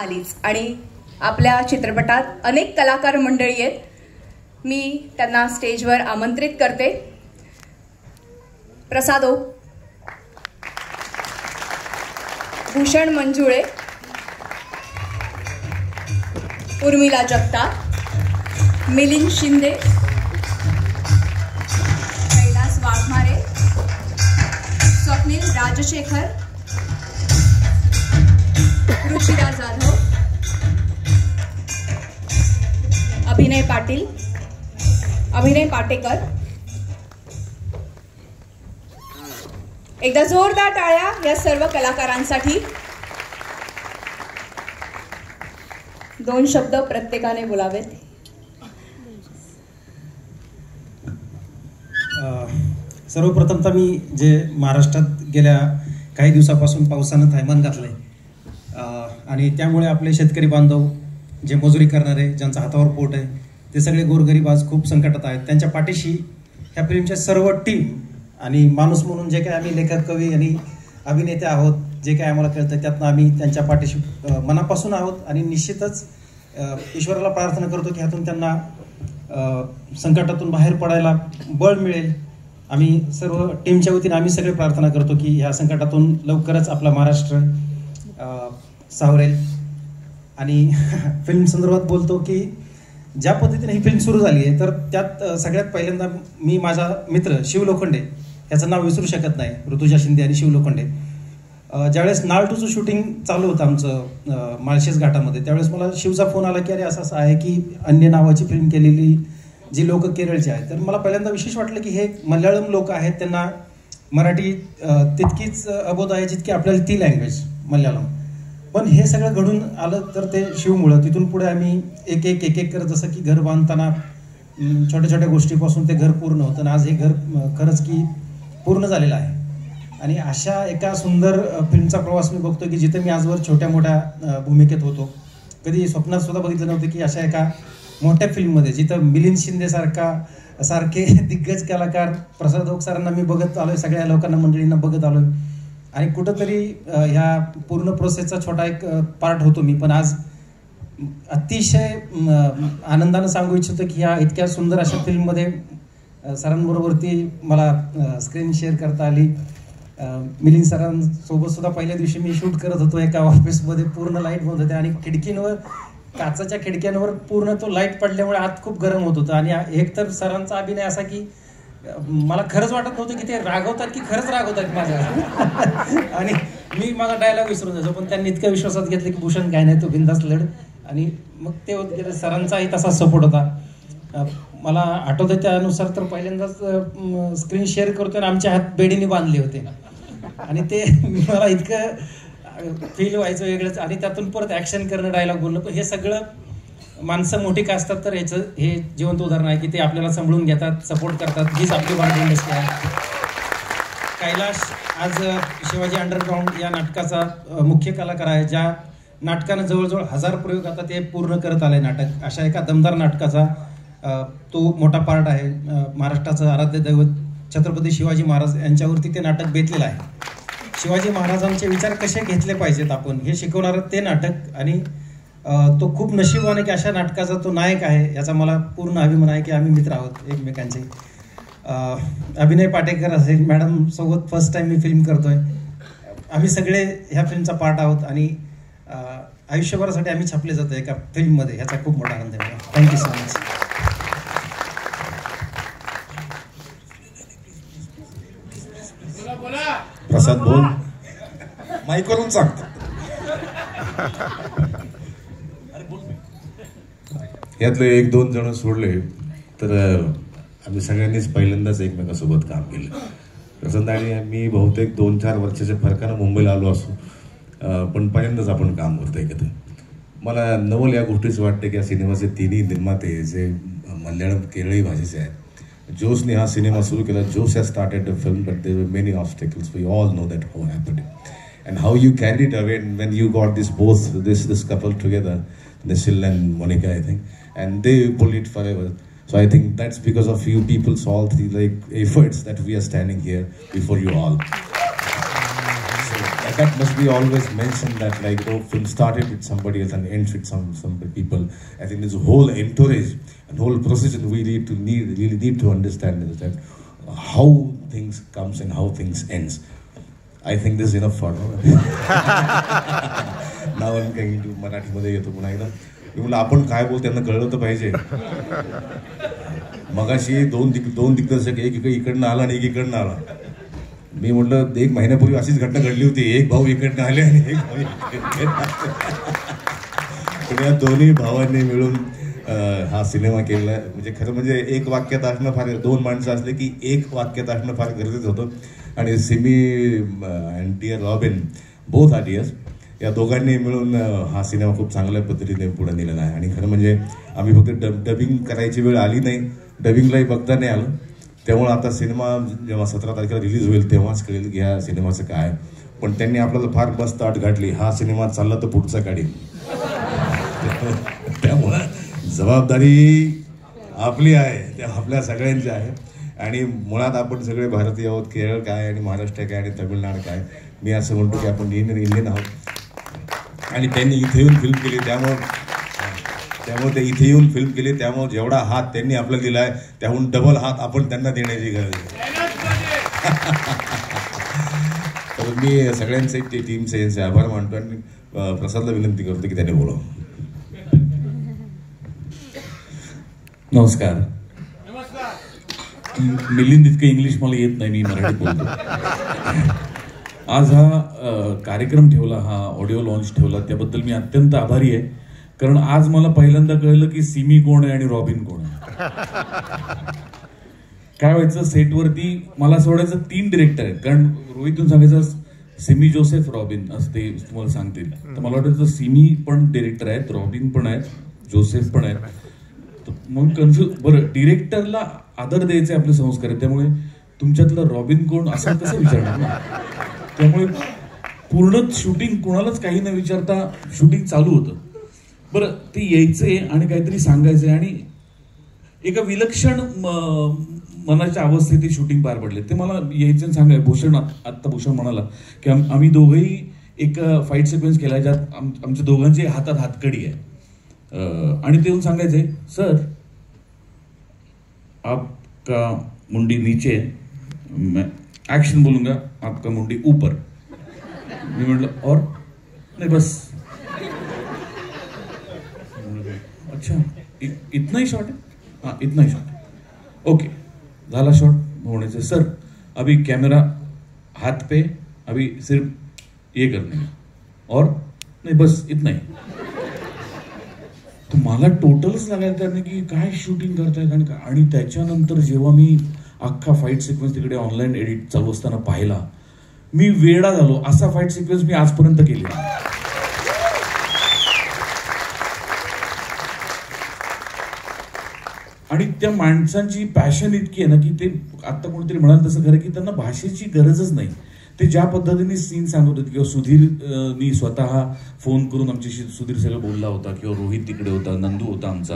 आलीच आणि आपल्या चित्रपटात अनेक कलाकार मंडळी आहेत. मी त्यांना स्टेजवर आमंत्रित करते. प्रसाद ओक, भूषण मंजुळे, उर्मिला जगताप, मिलिंद शिंदे, कैलास वाघमारे, स्वप्नील राजशेखर, ऋषिरा जाधव, अभिनय पाटील, अभिनय पाटेकर. एकदा जोरदार टाळ्या या सर्व कलाकारांसाठी. 2 शब्द प्रत्येकाने बोलावेत. सर्वप्रथम तर मी जे महाराष्ट्रात गेल्या काही दिवसापासून पावसानं थैमान घातलंय आणि त्यामुळे आपले शेतकरी बांधव, जे मजुरी करणारे, ज्यांचा हातावर पोट आहे, ते सगळे गोरगरीब आज खूप संकटात आहेत. त्यांच्या पाठीशी ह्या फिल्मच्या सर्व टीम आणि माणूस म्हणून जे काही आम्ही लेखक, कवी आणि अभिनेते आहोत, जे काही आम्हाला कळतं त्यातनं आम्ही त्यांच्या पाठीशी मनापासून आहोत. आणि निश्चितच ईश्वराला प्रार्थना करतो की ह्यातून त्यांना संकटातून बाहेर पडायला बळ मिळेल. आम्ही सर्व टीमच्या वतीने आम्ही सगळे प्रार्थना करतो की ह्या संकटातून लवकरच आपला महाराष्ट्र सावरेल. आणि फिल्म संदर्भात बोलतो की ज्या पद्धतीने ही फिल्म सुरू झाली आहे, तर त्यात सगळ्यात पहिल्यांदा मी माझा मित्र शिव लोखंडे याचं नाव विसरू शकत नाही, ऋतुजा शिंदे आणि शिव लोखंडे. ज्यावेळेस नाळ 2चं शूटिंग चालू होतं आमचं माळशेज घाटामध्ये, त्यावेळेस मला शिवचा फोन आला की अरे असं असं आहे की अन्य नावाची फिल्म केलेली जी लोक केरळची आहे. तर मला पहिल्यांदा विशेष वाटलं की हे मल्याळम लोक आहेत, त्यांना मराठी तितकीच अबोध आहे जितकी आपल्याला ती लँग्वेज मल्याळम. पण हे सगळं घडून आलं तर ते शिवमुळं. तिथून पुढे आम्ही एक एक करत, जसं की घर बांधताना छोट्या छोट्या गोष्टीपासून ते घर पूर्ण होतं आणि आज हे घर खरंच की पूर्ण झालेलं आहे. आणि अशा एका सुंदर फिल्मचा प्रवास मी बघतो की जिथे मी आजवर छोट्या मोठ्या भूमिकेत होतो, कधी स्वप्नात सुद्धा बघितलं नव्हतं की अशा एका मोठ्या फिल्ममध्ये जिथं मिलिंद शिंदे सारखे दिग्गज कलाकार, प्रसाद ओक सरांना मी बघत आलोय, सगळ्या लोकांना मंडळींना बघत आलोय. आणि कुठंतरी ह्या पूर्ण प्रोसेसचा छोटा एक पार्ट होतो मी. पण आज अतिशय आनंदानं सांगू इच्छितो की ह्या इतक्या सुंदर अशा फिल्ममध्ये सरांबरोबरती मला स्क्रीन शेअर करता आली. मिलिंद सरांसोबत सुद्धा पहिल्या दिवशी मी शूट करत होतो एका ऑफिसमध्ये. पूर्ण लाईट बंद होते आणि खिडकींवर, काचाच्या खिडक्यांवर पूर्ण तो लाईट पडल्यामुळे आत खूप गरम होत होतं. आणि एक तर सरांचा अभिनय असा की मला खरंच वाटत नव्हतं की ते रागवतात की खरंच रागवतात माझ्या. आणि मी माझा डायलॉग विसरून जायचो, पण त्यांनी इतक्या विश्वासात घेतलं की भूषण काय नाही, तो बिंदास लढ. आणि मग ते होत गेले. सरांचाही तसा सपोर्ट होता. मला आठवतं त्यानुसार तर पहिल्यांदाच स्क्रीन शेअर करतो आणि आमचे हात बेडीने बांधले होते आणि ते मला इतकं फील व्हायचं वेगळंच. आणि त्यातून परत ॲक्शन करणं, डायलॉग बोलणं, पण हे सगळं माणसं मोठी का असतात तर याचं हे जिवंत उदाहरण आहे की ते आपल्याला सांभाळून घेतात, सपोर्ट करतात. हीच आपली भारतीय इंडस्ट्री आहे. कैलाश आज शिवाजी अंडरग्राऊंड या नाटकाचा मुख्य कलाकार आहे, ज्या नाटकानं जवळजवळ 1000 प्रयोग आता ते पूर्ण करत आलंय नाटक. अशा एका दमदार नाटकाचा तो मोठा पार्ट आहे. महाराष्ट्राचं आराध्य दैवत छत्रपती शिवाजी महाराज यांच्यावरती ते नाटक बेतलेलं आहे. शिवाजी महाराजांचे विचार कसे घेतले पाहिजेत आपण हे शिकवणारं ते नाटक. आणि तो खूप नशीबवान आहे की अशा नाटकाचा तो नायक आहे. याचा मला पूर्ण अभिमान आहे की आम्ही मित्र आहोत एकमेकांचे. अभिनय पाटेकर असेल, मॅडम सोबत फर्स्ट टाइम मी फिल्म करतोय. आम्ही सगळे ह्या फिल्मचा पार्ट आहोत आणि आयुष्यभरासाठी आम्ही छापले जातो एका फिल्ममध्ये. ह्याचा खूप मोठा आनंद आहे. Thank you so much. प्रसाद बोल, माईक करून सांगतो. यातले 1-2 जण सोडले तर आम्ही सगळ्यांनीच पहिल्यांदाच एकमेकांसोबत काम केलं. प्रसाद आणि मी बहुतेक 2-4 वर्षाच्या फरकानं मुंबईला आलो असू, पण पहिल्यांदाच आपण काम करतो एकत्र. मला नवल या गोष्टीच वाटते की या सिनेमाचे 3ही निर्माते जे मल्याळम केरळी भाषेचे आहेत. जोशने हा सिनेमा सुरू केला. Josh has started the film but there were many obstacles. We all know that how happened and how you carried it away when you got this couple together, Nisil and Monica, I think, and they pulled it forever. So I think that's because of you people's all the efforts that we are standing here before you all. So that must be always mentioned that like film started with somebody else and ends with some people. I think this whole entourage and whole procession we really need to understand how things comes and how things ends. I think this is enough for now. Now I'm going to Marathi मध्ये येतो पुन्हा एकदा. मी म्हटलं आपण काय बोलतो त्यांना कळलं तर पाहिजे. मगाशी दोन दिग्दर्शक एक इकडनं आला आणि एक इकडनं आला. मी म्हटलं 1 महिन्यापूर्वी अशीच घटना घडली होती. एक भाऊ इकडनं आले आणि एक भाऊ इकडनं आले. या दोन्ही भावांनी मिळून हा सिनेमा केला. म्हणजे खरं म्हणजे एक वाक्यात असणं फार, 2 माणसं असले की एक वाक्यात असणं फार गरजेचं होतं. आणि Simi and dear Robin, both are dears, या दोघांनी मिळून हा सिनेमा खूप चांगल्या पद्धतीने पुढे नेलेला आहे. आणि खरं म्हणजे आम्ही फक्त डबिंग करायची वेळ आली नाही, डबिंगलाही बघता नाही आलं. त्यामुळे आता सिनेमा जेव्हा 17 तारखेला रिलीज होईल तेव्हाच कळेल की ह्या सिनेमाचं काय. पण त्यांनी आपल्याला फार मस्त अट घातली, हा सिनेमा चालला तर पुढचा काढील. त्यामुळं जबाबदारी आपली आहे, त्या आपल्या सगळ्यांची आहे. आणि मुळात आपण सगळे भारतीय आहोत. केरळ काय आणि महाराष्ट्र काय आणि तामिळनाडू काय, मी असं म्हणतो की आपण इंडियन आहोत. आणि त्यांनी इथे येऊन फिल्म केली, त्यामुळे ते इथे येऊन फिल्म केली. त्यामुळे जेवढा हात त्यांनी आपल्याला दिला आहे त्याहून डबल हात आपण त्यांना देण्याची गरज आहे. तर मी सगळ्यांचे टीमचे यांचे आभार मानतो आणि प्रसादला विनंती करतो की त्याने बोलावं. नमस्कार. मिलिंद इतकं इंग्लिश मला येत नाही, मी मराठीत बोलतो. आज हा कार्यक्रम ठेवला, हा ऑडिओ लॉन्च ठेवला, त्याबद्दल मी अत्यंत आभारी आहे. कारण आज मला पहिल्यांदा कळलं की सिमी कोण आहे आणि रॉबिन कोण आहे. काय व्हायचं, सेटवरती मला सोडायचं 3 डिरेक्टर आहेत. कारण रोहितून सांगायचं सिमी जोसेफ रॉबिन असं ते तुम्हाला सांगतील. तर मला वाटायचं सिमी पण डिरेक्टर आहेत, रॉबिन पण आहेत, जोसेफ पण आहेत. मग कन्फ्युज. बरं, डिरेक्टरला आदर द्यायचे आपले संस्कार आहेत, त्यामुळे तुमच्यातलं रॉबिन कोण असं कसं विचारणार ना. त्यामुळे पूर्ण शूटिंग कोणालाच काही न विचारता शूटिंग चालू होतं. बरं, ते यायचे आणि काहीतरी सांगायचे आणि एका विलक्षण मनाच्या अवस्थेत शूटिंग पार पडले. ते मला यायचे आणि सांगायचे. भूषण म्हणाला की आम्ही दोघंही एक फाईट सिक्वेन्स केला ज्यात आमच्या दोघांची हातात हातकडी आहे. आणि ते येऊन सांगायचे, सर आपका मुंडी नीचे, मैं एक्शन बोलूंगा, आपका मुंडी ऊपर. मी म्हटलं और नाही बस. अच्छा इतना ही शॉट है, हाँ इतना ही शॉट, ओके झाला शॉट. होण्याचे सर अभी कैमरा हाथ पे, अभी सिर्फ ये करने में, और नहीं बस इतना ही. तर मला टोटलच लागायला त्याने की काय शूटिंग करतायत. आणि त्याच्यानंतर जेव्हा मी अख्खा फाईट सिक्वेन्स तिकडे ऑनलाईन एडिट चालू असताना पाहिला, मी वेडा झालो. असा फाईट सिक्वेन्स मी आजपर्यंत केली. आणि त्या माणसांची पॅशन इतकी आहे ना की ते आता कोणतरी म्हणाल तसं खरं की त्यांना भाषेची गरजच नाही. ते ज्या पद्धतीने सीन सांगत होते किंवा सुधीरनी स्वतः फोन करून आमच्याशी, सुधीर सगळं बोलला होता किंवा रोहित तिकडे होता, नंदू होता आमचा,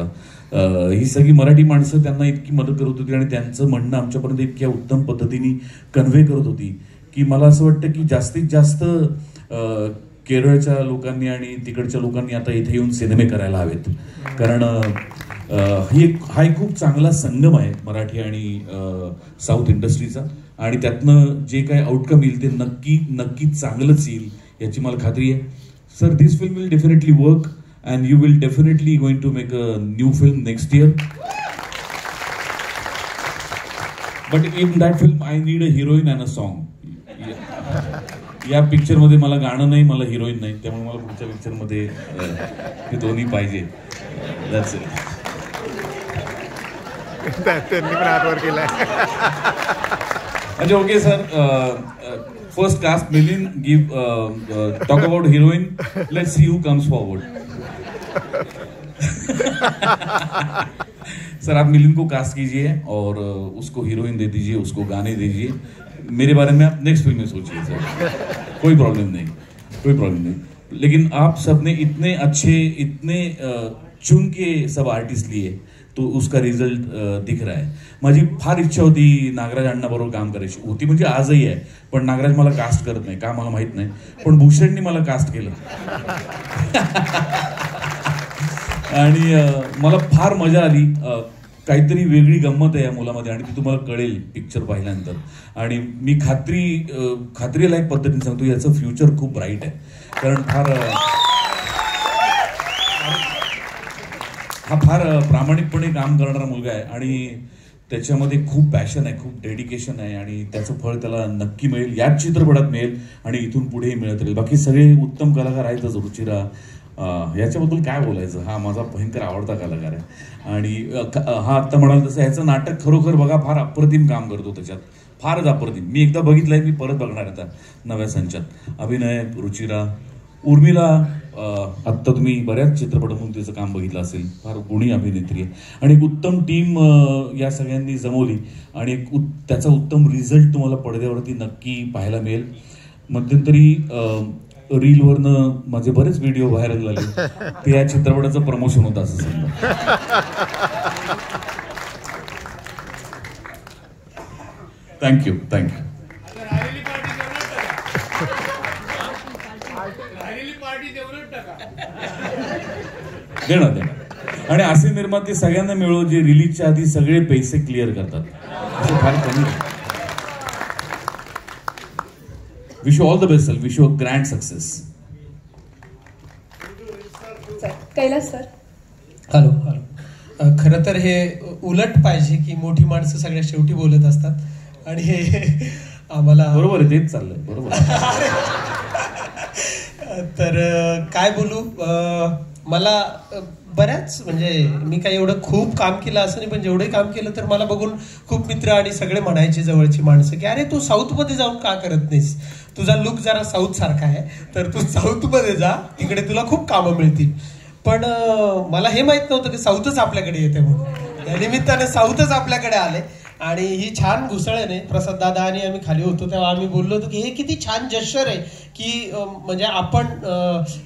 ही सगळी मराठी माणसं त्यांना इतकी मदत करत होती आणि त्यांचं म्हणणं आमच्यापर्यंत इतक्या उत्तम पद्धतीने कन्व्हे करत होती की मला असं वाटतं की जास्तीत जास्त केरळच्या लोकांनी आणि तिकडच्या लोकांनी आता इथे येऊन सिनेमे करायला हवेत. कारण हा एक खूप चांगला संगम आहे मराठी आणि साऊथ इंडस्ट्रीचा. आणि त्यातनं जे काही आउटकम येईल ते नक्की चांगलंच येईल याची मला खात्री आहे. Sir, this film will definitely work and you will definitely going to make a new film next year. But in that film I need a heroine and a song. या पिक्चरमध्ये मला गाणं नाही, मला हिरोईन नाही, त्यामुळे मला पुढच्या पिक्चरमध्ये हे दोन्ही पाहिजे. That's it. त्यांनी पण हातवर केलाय. अच्छा okay sir, first cast Milind give talk about heroine, let's see who comes forward. Sir आप मिलिंद को कास्ट कीजिए और उसको हीरोइन दे दीजिए, उसको गाने दीजिए. मेरे बारे में आप नेक्स्ट फिल्म में सोचिए सर, कोई प्रॉब्लम नहीं, कोई प्रॉब्लम नहीं. लेकिन आप सबने इतने अच्छे, इतने चुन के सब आर्टिस्ट लिए, तो उसका रिझल्ट दिख रहा है. माझी फार इच्छा होती नागराज अण्णाबरोबर काम करायची होती, म्हणजे आजही आहे, पण नागराज मला कास्ट करत नाही का मला माहित नाही, पण भूषणनी मला कास्ट केलं. आणि मला फार मजा आली. काहीतरी वेगळी गंमत आहे या मुलामध्ये आणि ती तुम्हाला कळेल पिक्चर पाहिल्यानंतर. आणि मी खात्रीलायक पद्धतीने सांगतो याचं फ्युचर खूप ब्राईट आहे, कारण हा फार प्रामाणिकपणे काम करणारा मुलगा आहे आणि त्याच्यामध्ये खूप पॅशन आहे, खूप डेडिकेशन आहे आणि त्याचं फळ त्याला नक्की मिळेल, याच चित्रपटात मिळेल आणि इथून पुढेही मिळत राहील. बाकी सगळे उत्तम कलाकार आहेतच. रुचिरा, याच्याबद्दल काय बोलायचं, हा माझा भयंकर आवडता कलाकार आहे. आणि हा आत्ता म्हणाल तसं ह्याचं नाटक खरोखर बघा फार अप्रतिम काम करतो, त्याच्यात फारच अप्रतिम. मी एकदा बघितलंय, मी परत बघणार आता नव्या संचात. अभिनय, रुचिरा, उर्मिला आत्ता तुम्ही बऱ्याच चित्रपटातून तिचं काम बघितलं असेल, फार गुणी अभिनेत्री आहे आणि एक उत्तम टीम या सगळ्यांनी जमवली आणि त्याचा उत्तम रिझल्ट तुम्हाला पडद्यावरती नक्की पाहायला मिळेल. मध्यंतरी रीलवरनं माझे बरेच व्हिडिओ व्हायरल झाले, ते या चित्रपटाचं प्रमोशन होतं असं समजा. थँक्यू. देणार. आणि असे निर्माते सगळ्यांना मिळो जे रिलीजच्या आधी सगळे पैसे क्लिअर करतात, असं फार कमी. Wish you all the best, wish you a grand success. Kailas sir. Hello. खरं तर हे उलट पाहिजे की मोठी माणसं सगळ्या शेवटी बोलत असतात आणि हे आम्हाला बरोबर आहे, तेच चाललंय बरोबर. तर काय बोलू, मला बऱ्याच म्हणजे मी काही एवढं खूप काम केलं असं नाही, पण जेवढे काम केलं तर मला बघून खूप मित्र आणि सगळे म्हणायचे जवळची माणसं की अरे तू साऊथमध्ये जाऊन का करत नाहीस, तुझा लुक जरा साऊथ सारखा आहे तर तू साऊथमध्ये जा, तिकडे तुला खूप कामं मिळतील. पण मला हे माहित नव्हतं की साऊथच आपल्याकडे येते म्हणून. या निमित्ताने साऊथच आपल्याकडे आले आणि ही छान घुसळ्याने प्रसाद दादा आणि आम्ही खाली होतो तेव्हा आम्ही बोललो होतो की हे किती छान जेस्चर आहे की म्हणजे आपण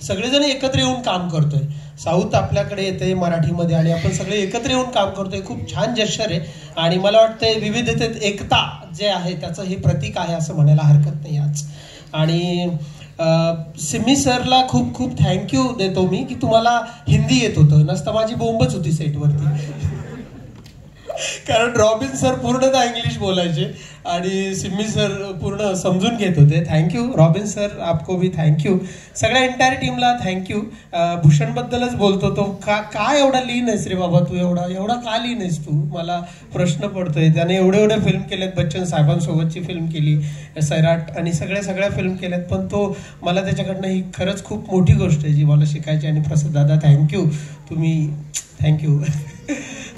सगळेजण एकत्र येऊन काम करतोय. साऊथ आपल्याकडे येते मराठीमध्ये आणि आपण सगळे एकत्र येऊन काम करतोय, खूप छान जेस्चर आहे. आणि मला वाटतं विविधतेत एकता जे आहे त्याचं हे प्रतीक आहे असं म्हणायला हरकत नाही आज. आणि सिम्मी सरला खूप खूप थँक्यू देतो मी की तुम्हाला हिंदी येत होतं, नसतं माझी बोंबच होती सेटवरती. कारण रॉबिन सर पूर्णतः इंग्लिश बोलायचे आणि सिम्मी सर पूर्ण समजून घेत होते. थँक्यू रॉबिन सर, आपको भी थँक्यू. सगळ्या एंटायर टीमला थँक्यू. भूषण बद्दलच बोलतो तो का एवढा लीन आहेस रे बाबा, तू एवढा का लीन आहेस तू, मला प्रश्न पडतोय. त्याने एवढे फिल्म केलेत, बच्चन साहेबांसोबतची फिल्म केली, सैराट आणि सगळ्या फिल्म केल्यात, पण तो मला त्याच्याकडनं ही खरंच खूप मोठी गोष्ट आहे जी मला शिकायची. आणि प्रसाद दादा थँक्यू, तुम्ही थँक्यू.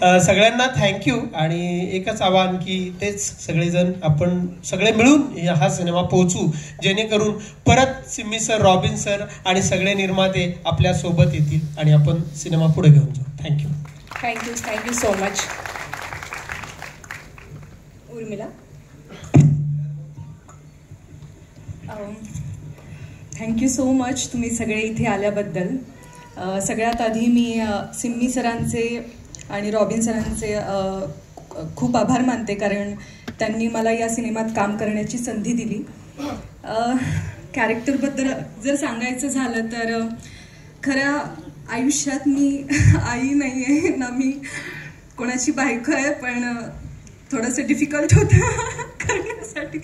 सगळ्यांना थँक्यू. आणि एकच आवाहन की तेच सगळेजण आपण सगळे मिळून हा सिनेमा पोहोचू, जेणेकरून परत सिम्मी सर, रॉबिन सर आणि सगळे निर्माते आपल्या सोबत येतील आणि आपण सिनेमा पुढे घेऊन जाऊ. Thank you so much. Urmila. Thank you so much तुम्ही सगळे इथे आल्याबद्दल. सगळ्यात आधी मी सिम्मी सरांचे आणि रॉबिन सरांचे खूप आभार मानते, कारण त्यांनी मला या सिनेमात काम करण्याची संधी दिली. कॅरेक्टरबद्दल जर सांगायचं झालं तर खऱ्या आयुष्यात मी आई नाही आहे ना मी कोणाची बायको आहे, पण थोडंसं डिफिकल्ट होतं करण्यासाठी.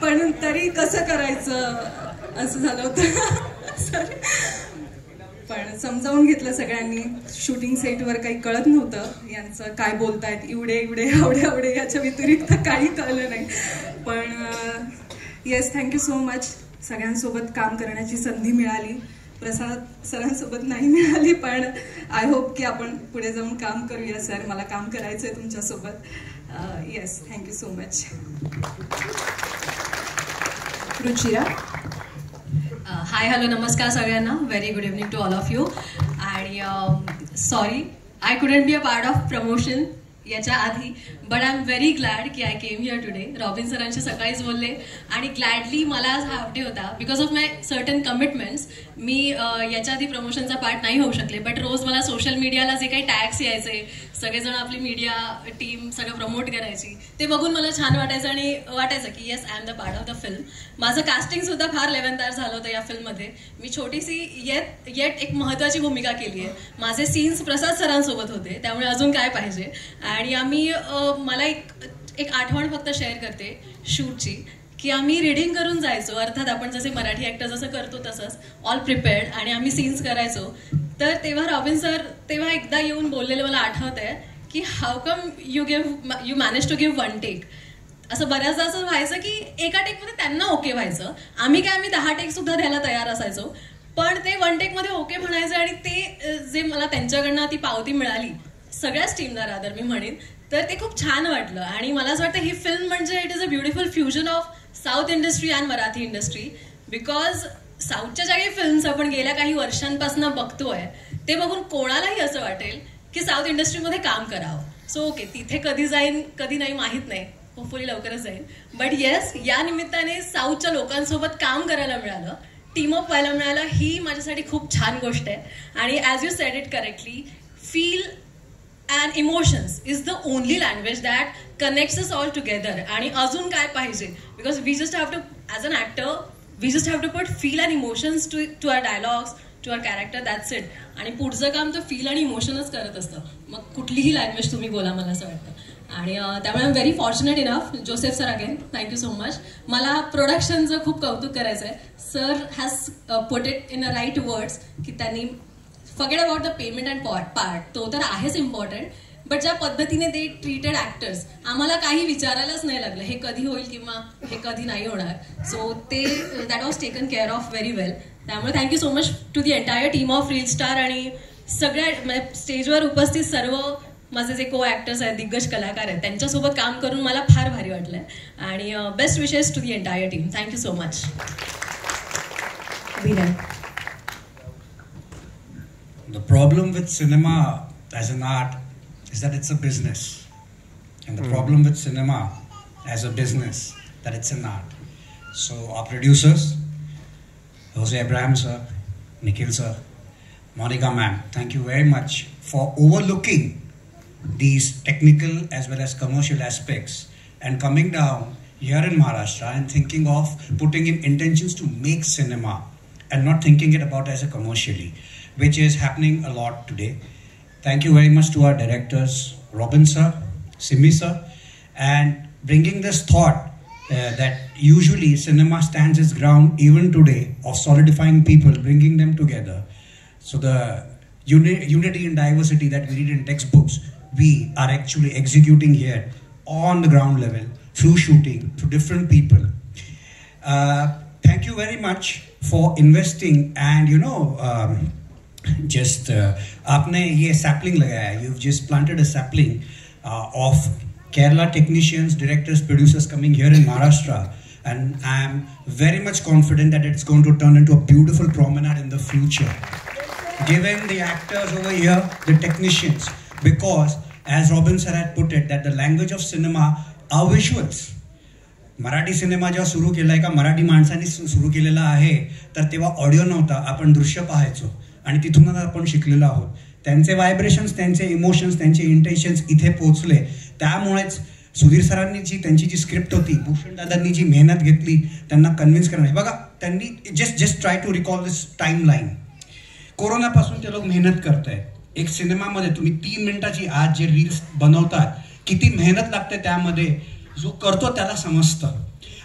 पण तरी कसं करायचं असं झालं होतं. पण समजावून घेतलं सगळ्यांनी. शूटिंग सेटवर काही कळत नव्हतं यांचं काय बोलतायत, इवडे आवडे याच्या व्यतिरिक्त काही कळलं नाही. पण येस, थँक्यू सो मच. सगळ्यांसोबत काम करण्याची संधी मिळाली, प्रसाद सरांसोबत नाही मिळाली, पण आय होप की आपण पुढे जाऊन काम करूया सर. मला काम करायचं आहे तुमच्यासोबत. Yes, thank you so much. Ruchira. Hi, hello, नमस्कार सगळ्यांना. Very good evening to all of you. आणि sorry I couldn't be a part of promotion याच्या आधी, but I am very glad की I came here today. Robin सरांशी सकाळीच बोलले आणि ग्लॅडली मला आज हा हाफ डे होता. Because of my certain commitments मी याच्या आधी प्रमोशनचा पार्ट नाही होऊ शकले, बट रोज मला सोशल मीडियाला जे काही टॅग्स यायचे, सगळेजण आपली मीडिया टीम सगळं प्रमोट करायची, ते बघून मला छान वाटायचं आणि वाटायचं की yes I am the part of the film. माझं कास्टिंग सुद्धा फार लेवंदार झालं होतं या फिल्ममध्ये. मी छोटीशी येट एक महत्त्वाची भूमिका केली आहे. माझे सीन्स प्रसाद सरांसोबत होते, त्यामुळे अजून काय पाहिजे. आणि आम्ही मला एक आठवण फक्त शेअर करते शूटची, की आम्ही रिडिंग करून जायचो. अर्थात आपण जसे मराठी ॲक्टर जसं करतो तसंच ऑल प्रिपेअर्ड, आणि आम्ही सीन्स करायचो. तर तेव्हा रॉबिन सर तेव्हा एकदा येऊन बोललेलं मला आठवत आहे की how come you manage to give one take. असं बऱ्याचदा असं व्हायचं की एका टेकमध्ये त्यांना ओके व्हायचं, आम्ही 10 टेक सुद्धा द्यायला तयार असायचो, पण ते वन टेकमध्ये ओके म्हणायचं. आणि ते जे मला त्यांच्याकडनं ती पावती मिळाली, सगळ्याच टीमला रादर मी म्हणेन, तर ते खूप छान वाटलं. आणि मला असं वाटतं ही फिल्म म्हणजे it is a beautiful fusion of south industry and Marathi industry. Because साऊथच्या ज्या काही फिल्म्स आपण गेल्या काही वर्षांपासून बघतोय, ते बघून कोणालाही असं वाटेल की साऊथ इंडस्ट्रीमध्ये काम करावं. सो ओके, तिथे कधी जाईन कधी नाही माहीत नाही, होपफुली लवकरच जाईन. बट येस, या निमित्ताने साऊथच्या लोकांसोबत काम करायला मिळालं, टीम अप व्हायला मिळालं, ही माझ्यासाठी खूप छान गोष्ट आहे. आणि as you said it correctly, feel and emotions is the only language that connects us all together. आणि अजून काय पाहिजे, because we just have to, as an actor we just have to put feel and emotions to our dialogues, to our character, that's it. आणि पुढचं काम तो feel आणि इमोशनच करत असतं, मग कुठलीही लँग्वेज तुम्ही बोला, मला असं वाटतं. आणि त्यामुळे I am very fortunate enough. Joseph sir again thank you so much. मला प्रोडक्शनचं खूप कौतुक करायचं आहे. Sir has put it in a right words की त्यांनी forget about the payment and part, तो तर आहेच इम्पॉर्टंट, बट ज्या पद्धतीने ते ट्रीटेड ॲक्टर्स, आम्हाला काही विचारायलाच नाही लागलं हे कधी होईल किंवा हे कधी नाही होणार. सो ते that was taken care of very well. त्यामुळे thank you so much to the entire team of Reel Star आणि सगळ्या म्हणजे स्टेजवर उपस्थित सर्व माझे जे को ॲक्टर्स आहेत, दिग्गज कलाकार आहेत, त्यांच्यासोबत काम करून मला फार भारी वाटलंय. आणि best wishes to the entire team. Thank you so much. The problem with cinema as an art is that it's a business. And the problem with cinema as a business, that it's an art. So our producers, Jose Abraham sir, Nikhil sir, Monica ma'am, thank you very much for overlooking these technical as well as commercial aspects and coming down here in Maharashtra and thinking of putting in intentions to make cinema and not thinking it about as a commercially, which is happening a lot today. Thank you very much to our directors, Robin sir, Simi sir, and bringing this thought that usually cinema stands its ground even today of solidifying people, bringing them together. So the unity and diversity that we read in textbooks, we are actually executing here on the ground level through shooting, through different people. Thank you very much for investing and आपने ये sapling लगाया, you've just planted a sapling of Kerala technicians, directors, producers coming here in Maharashtra, and I am very much confident that it's going to turn into a beautiful promenade in the future. Given the actors over here, the technicians, because as Robin sir had put it, that the language of cinema are visuals. Marathi cinema जेव्हा सुरू केलाय का मराठी माणसांनी सुरू केलेला आहे, तर तेव्हा ऑडिओ नव्हता, आपण दृश्य पाहायचो आणि तिथूनच आपण शिकलेलो आहोत. त्यांचे व्हायब्रेशन्स, त्यांचे इमोशन्स, त्यांचे इंटेन्शन्स इथे पोहोचले. त्यामुळेच सुधीर सरांनी त्यांची जी स्क्रिप्ट होती, भूषण दादांनी जी मेहनत घेतली त्यांना कन्व्हिन्स करण्याची, बघा त्यांनी just try to recall this timeline. कोरोनापासून ते लोक मेहनत करतायत. एक सिनेमामध्ये तुम्ही 3 मिनिटाची आज जे रील्स बनवतात, किती मेहनत लागते त्यामध्ये, जो करतो त्याला समजतं.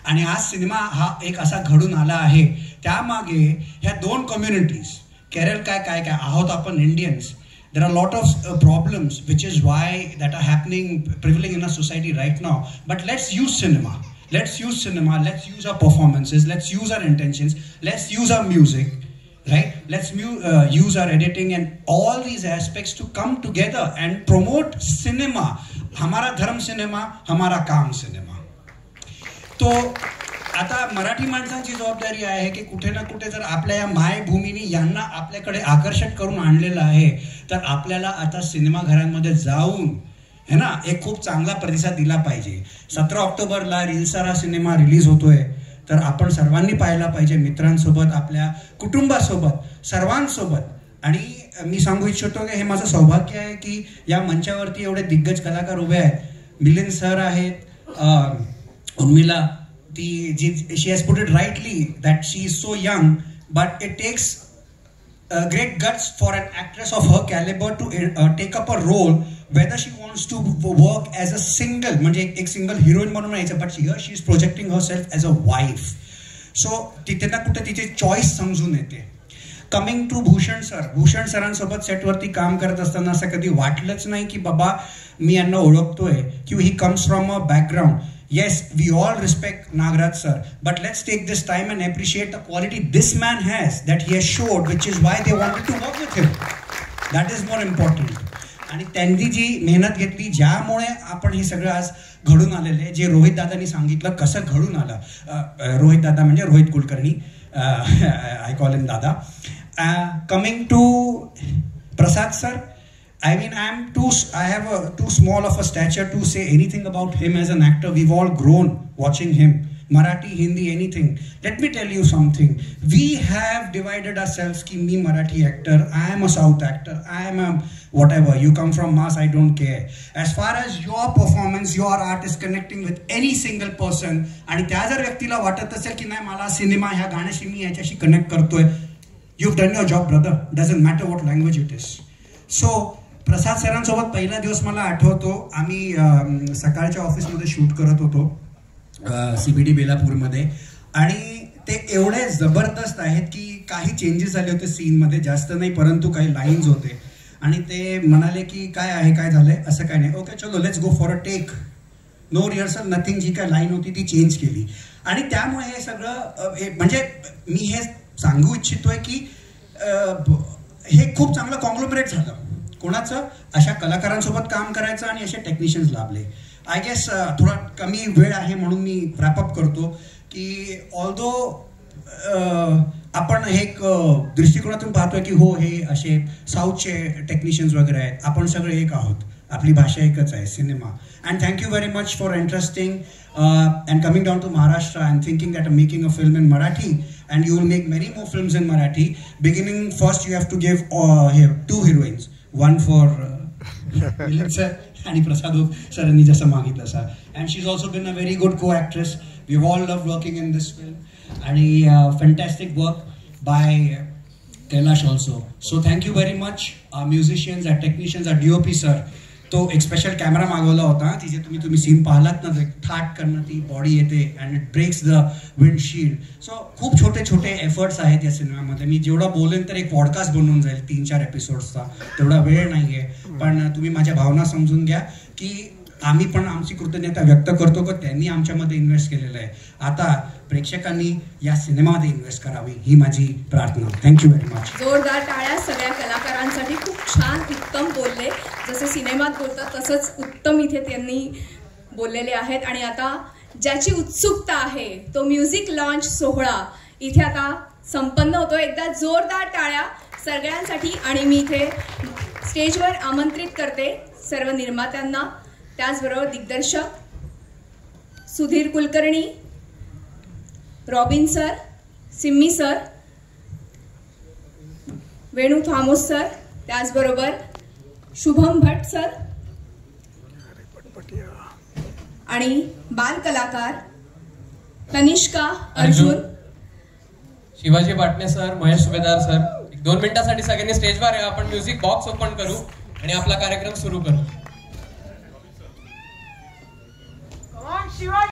आणि आज सिनेमा हा एक असा घडून आला आहे. त्यामागे ह्या 2 कम्युनिटीज, केरळ काय आहोत आपण Indians, there are a lot of problems which is why that are happening, prevailing in our society right now. But let's use cinema, let's use our performances, let's use our intentions, let's use our music, right? Let's use our editing and all these aspects to come together and promote cinema. हमारा धर्म cinema, हमारा काम cinema. तो आता मराठी माणसांची जबाबदारी आहे की कुठे ना कुठे जर आपल्या या मायभूमीने यांना आपल्याकडे आकर्षित करून आणलेलं आहे, तर आपल्याला आता सिनेमाघरांमध्ये जाऊन है ना, एक खूप चांगला प्रतिसाद दिला पाहिजे. 17 ऑक्टोबरला रीलसारा सिनेमा रिलीज होतोय, तर आपण सर्वांनी पाहायला पाहिजे, मित्रांसोबत, आपल्या कुटुंबासोबत, सर्वांसोबत. आणि मी सांगू इच्छितो की हे माझं सौभाग्य आहे की या मंचावरती एवढे दिग्गज कलाकार उभे आहेत. मिलिंद सर आहेत, उर्मिला, ती she has put it rightly that she is so young, but it takes great guts for an actress of her caliber to take up a role, whether she wants to work as a single, म्हणजे एक single heroine म्हणून यायचं, but here she is projecting herself as a wife. So तिथे ना कुठे तिचे choice समजून येते. Coming to Bhushan sir, Bhushan सरांसोबत सेटवरती काम करत असताना असं कधी वाटलंच नाही की बाबा मी यांना ओळखतोय, की he comes from a background. Yes, we all respect Nagaraj sir, but let's take this time and appreciate the quality this man has, that he has showed, which is why they wanted to work with him. That is more important. आणि त्यांनी जी मेहनत घेतली, ज्यामुळे आपण हे सगळं आज घडून आलेले, जे रोहित दादांनी सांगितलं कसं घडून आलं. रोहित दादा म्हणजे Rohit Kulkarni, I call him दादा. Coming to Prasad sir, I mean, I have too small of a stature to say anything about him as an actor. We've all grown watching him. Marathi, Hindi, anything. Let me tell you something. We have divided ourselves ki me Marathi actor, I am a South actor, I am a whatever. You come from Mass, I don't care. As far as your performance, your art is connecting with any single person, आणि त्या जर व्यक्तीला वाटत असेल की नाही मला cinema ह्या गाण्याशी मी याच्याशी कनेक्ट करतोय, you've done your job, brother. Doesn't matter what language it is. So प्रसाद सरांसोबत पहिला दिवस मला आठवतो, आम्ही सकाळच्या ऑफिसमध्ये शूट करत होतो CBD बेलापूरमध्ये, आणि ते एवढे जबरदस्त आहेत की काही चेंजेस झाले होते सीनमध्ये, जास्त नाही परंतु काही लाईन्स होते, आणि ते म्हणाले की काय आहे, काय झालंय, असं काय नाही, ओके चलो let's go for a take, no rehearsal nothing. जी काय लाईन होती ती चेंज केली. आणि त्यामुळे हे सगळं म्हणजे मी हे सांगू इच्छितोय की हे खूप चांगलं कॉन्ग्लोमरेट झालं. कोणाचं, अशा कलाकारांसोबत काम करायचं आणि असे टेक्निशियन्स लाभले. आय गेस थोडा कमी वेळ आहे म्हणून मी रॅपअप करतो की ऑल्दो आपण हे एक दृष्टिकोनातून पाहतोय की हो हे असे साऊथचे टेक्निशियन्स वगैरे आहेत, आपण सगळे एक आहोत, आपली भाषा एकच आहे, cinema. And thank you very much for interesting and coming down to Maharashtra and thinking that I'm making a film in Marathi, and you will make many more films in Marathi. Beginning first you have to give here 2 heroines, one for Milind sir and Prasad sir यांनी जसं मागितलं sir, and she's also been a very good co-actress. We've all loved working in this film, and fantastic work by Kailash also. So thank you very much. Our musicians, our technicians, our DOP sir, तो एक special camera मागवला होता, तिथे तुम्ही scene पाहिलात ना, थाट करणं, ती बॉडी येते and it breaks the windshield. So खूप छोटे छोटे एफर्ट्स आहेत या सिनेमामध्ये. मी जेवढा बोलेन तर एक पॉडकास्ट बनवून जाईल 3-4 एपिसोड्सचा, तेवढा वेळ नाहीये, पण तुम्ही माझ्या भावना समजून घ्या की आम्ही पण आमची कृतज्ञता व्यक्त करतो की त्यांनी आमच्यामध्ये इन्व्हेस्ट केलेलं आहे. आता प्रेक्षकांनी या सिनेमामध्ये इन्व्हेस्ट करावी ही माझी प्रार्थना. Thank you very much. जोरदार टाळ्या सगळ्या कलाकारांसाठी. खूप छान, उत्तम बोलले, जसं सिनेमात बोलतात तसंच उत्तम इथे त्यांनी बोललेले आहेत. आणि आता ज्याची उत्सुकता आहे तो म्युझिक लॉन्च सोहळा इथे आता संपन्न होतो. एकदा जोरदार टाळ्या सगळ्यांसाठी. आणि मी इथे स्टेजवर आमंत्रित करते सर्व निर्मात्यांना, त्याचबरोबर दिग्दर्शक Sudhir Kulkarni, Robin sir, Simmi sir, Venu Thomas sir, त्याचबरोबर शुभम भट्ट सर आणि बाल कलाकार तनिष्का अर्जुन, शिवाजी पाटणे सर, महेश सुभेदार सर. 2 मिनिटांसाठी सगळ्यांनी स्टेजवर या. आपण म्युझिक बॉक्स ओपन करू आणि आपला कार्यक्रम सुरू करू.